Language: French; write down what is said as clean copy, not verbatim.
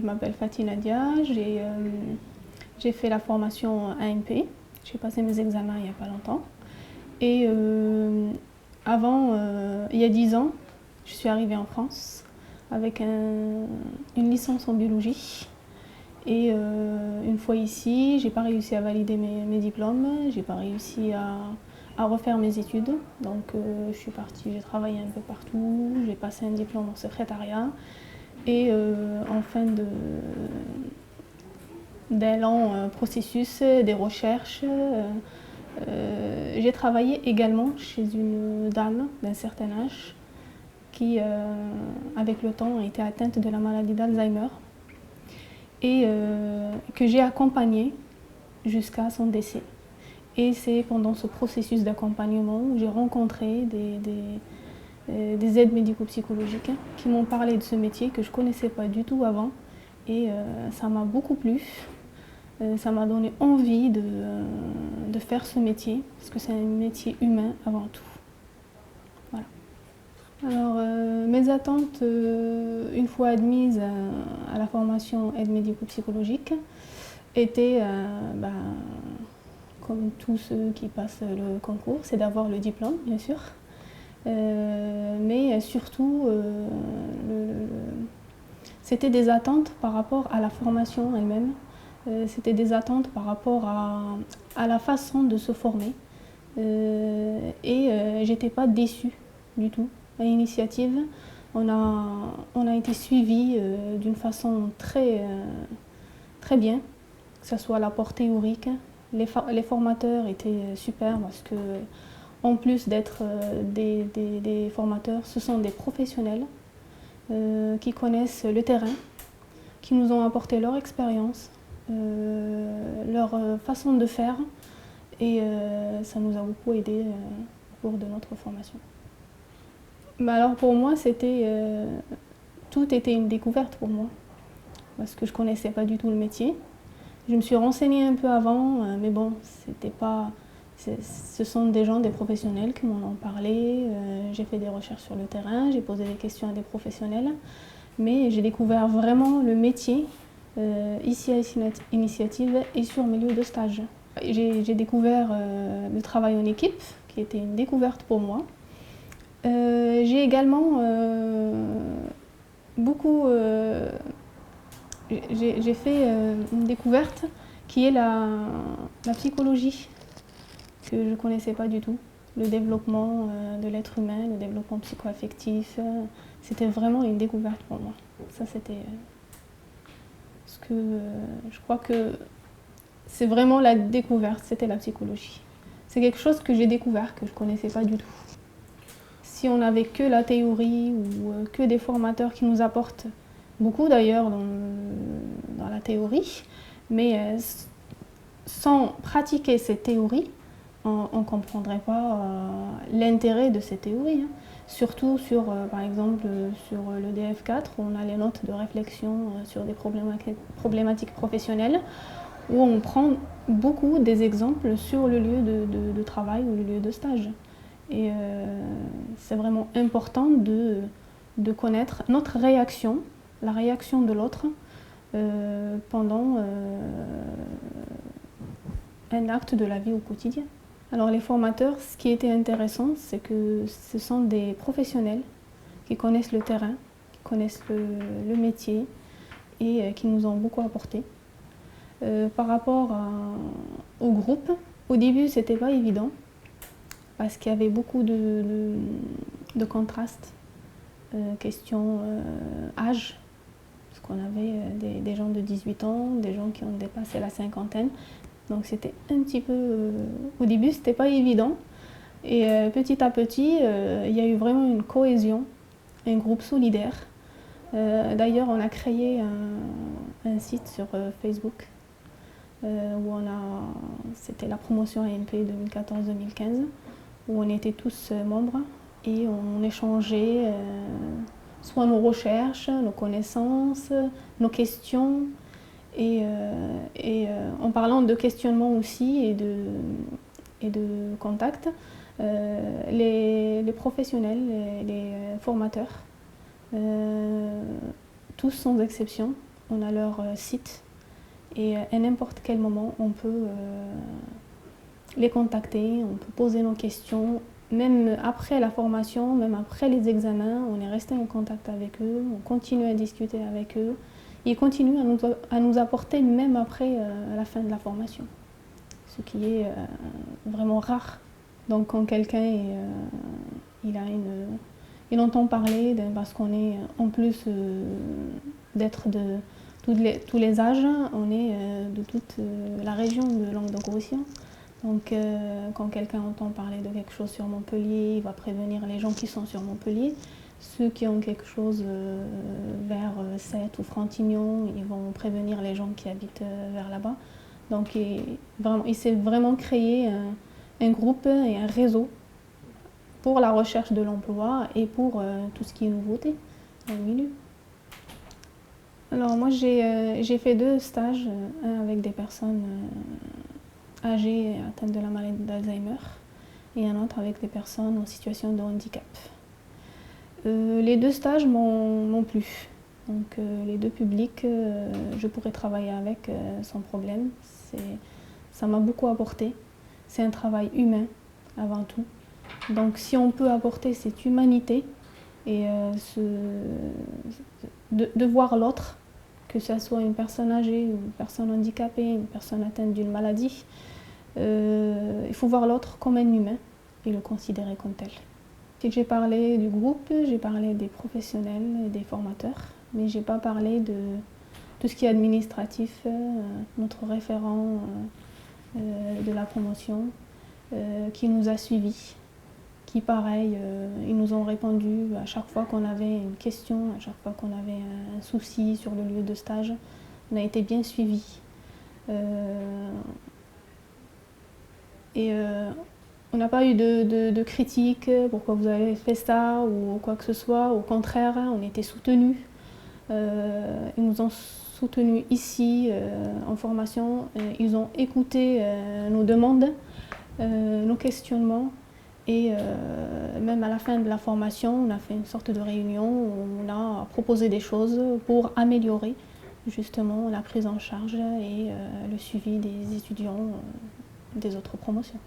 m'appelle Fatih Nadia, j'ai fait la formation AMP, j'ai passé mes examens il n'y a pas longtemps. Et il y a 10 ans, je suis arrivée en France avec une licence en biologie. Et une fois ici, j'ai pas réussi à valider mes diplômes, j'ai pas réussi à refaire mes études. Donc je suis partie, j'ai travaillé un peu partout, j'ai passé un diplôme en secrétariat. Et en fin d'un long processus, des recherches, j'ai travaillé également chez une dame d'un certain âge qui, avec le temps, a été atteinte de la maladie d'Alzheimer et que j'ai accompagnée jusqu'à son décès. Et c'est pendant ce processus d'accompagnement où j'ai rencontré des aides médico-psychologiques qui m'ont parlé de ce métier que je ne connaissais pas du tout avant. Et ça m'a beaucoup plu. Ça m'a donné envie de faire ce métier, parce que c'est un métier humain avant tout. Voilà. Alors, mes attentes, une fois admise à la formation aide médico-psychologique, étaient, comme tous ceux qui passent le concours, c'est d'avoir le diplôme, bien sûr. Mais surtout, c'était des attentes par rapport à la formation elle-même. C'était des attentes par rapport à la façon de se former. Et j'étais pas déçue du tout. À l'initiative, on a été suivis d'une façon très bien, que ce soit l'apport théorique. Les formateurs étaient super parce que, en plus d'être des formateurs, ce sont des professionnels qui connaissent le terrain, qui nous ont apporté leur expérience, leur façon de faire, et ça nous a beaucoup aidé au cours de notre formation. Alors pour moi, tout était une découverte pour moi, parce que je ne connaissais pas du tout le métier. Je me suis renseignée un peu avant, mais bon, ce sont des gens, des professionnels qui m'en ont parlé. J'ai fait des recherches sur le terrain, j'ai posé des questions à des professionnels, mais j'ai découvert vraiment le métier ici à Initiative et sur mes lieux de stage. J'ai découvert le travail en équipe, qui était une découverte pour moi. J'ai également j'ai fait une découverte qui est la psychologie, que je ne connaissais pas du tout. Le développement de l'être humain, le développement psycho-affectif, c'était vraiment une découverte pour moi. Ça, c'était ce que je crois que c'est vraiment la découverte, c'était la psychologie. C'est quelque chose que j'ai découvert, que je ne connaissais pas du tout. Si on n'avait que la théorie ou que des formateurs qui nous apportent beaucoup d'ailleurs dans la théorie, mais sans pratiquer cette théorie, on ne comprendrait pas l'intérêt de ces théories. Surtout par exemple, sur le DF4, on a les notes de réflexion sur des problématiques professionnelles, où on prend beaucoup des exemples sur le lieu de travail ou le lieu de stage. Et c'est vraiment important de connaître notre réaction, la réaction de l'autre pendant un acte de la vie au quotidien. Alors les formateurs, ce qui était intéressant, c'est que ce sont des professionnels qui connaissent le terrain, qui connaissent le métier et qui nous ont beaucoup apporté. Par rapport au groupe, au début, c'était pas évident parce qu'il y avait beaucoup de contrastes, question âge, parce qu'on avait des gens de 18 ans, des gens qui ont dépassé la cinquantaine. Donc c'était un petit peu... au début, c'était pas évident. Et petit à petit, il y a eu vraiment une cohésion, un groupe solidaire. D'ailleurs, on a créé un site sur Facebook où c'était la promotion AMP 2014-2015, où on était tous membres et on échangeait soit nos recherches, nos connaissances, nos questions. Et en parlant de questionnement aussi et de contact, les professionnels, les formateurs, tous sans exception, on a leur site et à n'importe quel moment on peut les contacter, on peut poser nos questions. Même après la formation, même après les examens, on est resté en contact avec eux, on continue à discuter avec eux. Ils continuent à nous apporter même après la fin de la formation, ce qui est vraiment rare. Donc quand quelqu'un il entend parler, parce qu'on est en plus d'être de tous les âges, on est de toute la région de Languedoc-Roussillon. Donc quand quelqu'un entend parler de quelque chose sur Montpellier, il va prévenir les gens qui sont sur Montpellier. Ceux qui ont quelque chose vers Sète ou Frontignan, ils vont prévenir les gens qui habitent vers là-bas. Donc il s'est vraiment créé un groupe et un réseau pour la recherche de l'emploi et pour tout ce qui est nouveauté dans le milieu. Alors moi j'ai fait 2 stages, un avec des personnes âgées atteintes de la maladie d'Alzheimer et un autre avec des personnes en situation de handicap. Les 2 stages m'ont plu. Donc les 2 publics, je pourrais travailler avec sans problème. Ça m'a beaucoup apporté. C'est un travail humain avant tout. Donc si on peut apporter cette humanité et de voir l'autre, que ce soit une personne âgée, une personne handicapée, une personne atteinte d'une maladie, il faut voir l'autre comme un humain et le considérer comme tel. J'ai parlé du groupe, j'ai parlé des professionnels et des formateurs, mais je n'ai pas parlé de tout ce qui est administratif, notre référent de la promotion qui nous a suivis, qui pareil, ils nous ont répondu à chaque fois qu'on avait une question, à chaque fois qu'on avait un souci sur le lieu de stage, on a été bien suivis. On n'a pas eu de critiques, pourquoi vous avez fait ça ou quoi que ce soit. Au contraire, on était soutenus. Ils nous ont soutenus ici en formation. Ils ont écouté nos demandes, nos questionnements. Et même à la fin de la formation, on a fait une sorte de réunion où on a proposé des choses pour améliorer justement la prise en charge et le suivi des étudiants des autres promotions.